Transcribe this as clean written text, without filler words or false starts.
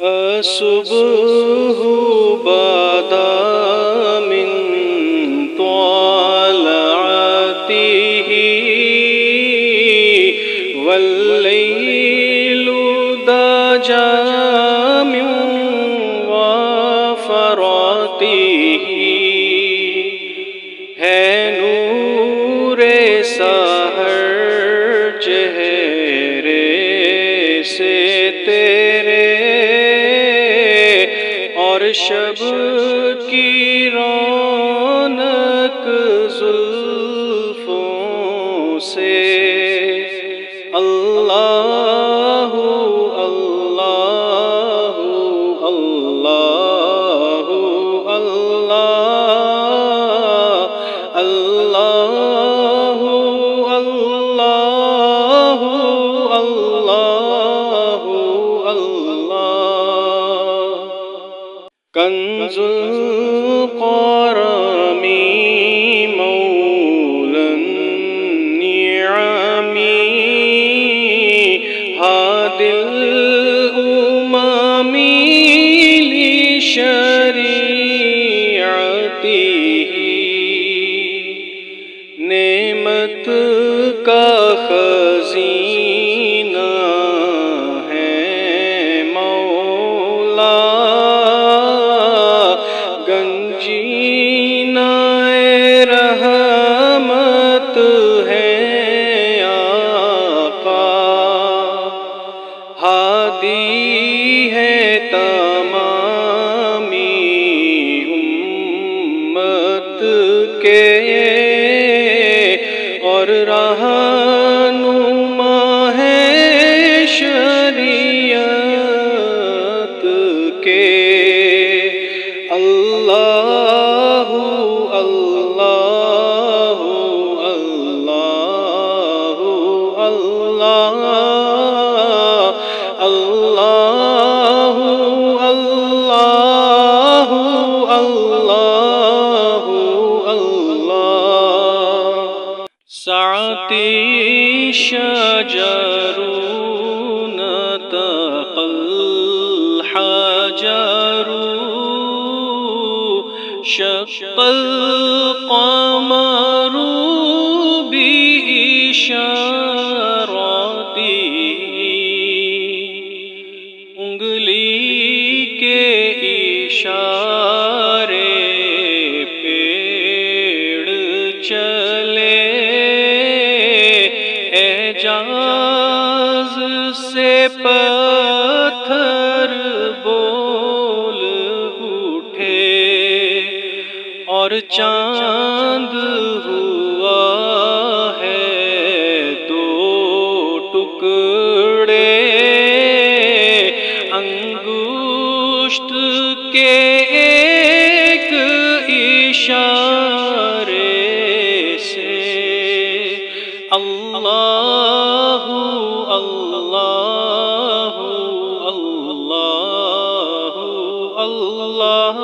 الصبح بدا من طلعته والليل دجى من وفراته ہے نور سحر چہرے سے تیرے اور شب کی رونق زلفوں سے اللہ اللہ اللہ اللہ اللہ اللہ اللہ اللہ کنز القرم مولا النعم هادي الأمم لشريعته نعمت کا خزینہ ہے مولا گنجینہ رحمت ہے آقا ہادی ہے تمامی امت کے اور رہنما ہے شریعت کے اللہ اللہ اللہ اللہ اللہ اللہ اللہ اللہ سعتی شجر نطق الحجر شق القمر بإشارته انگلی کے اشارے پیڑ چلے اعجاز سے پتھر بول اٹھے اور چاند ہوا ہے دو ٹکڑے انگشت کے ایک اشارے سے اللہ اللہ اللہ اللہ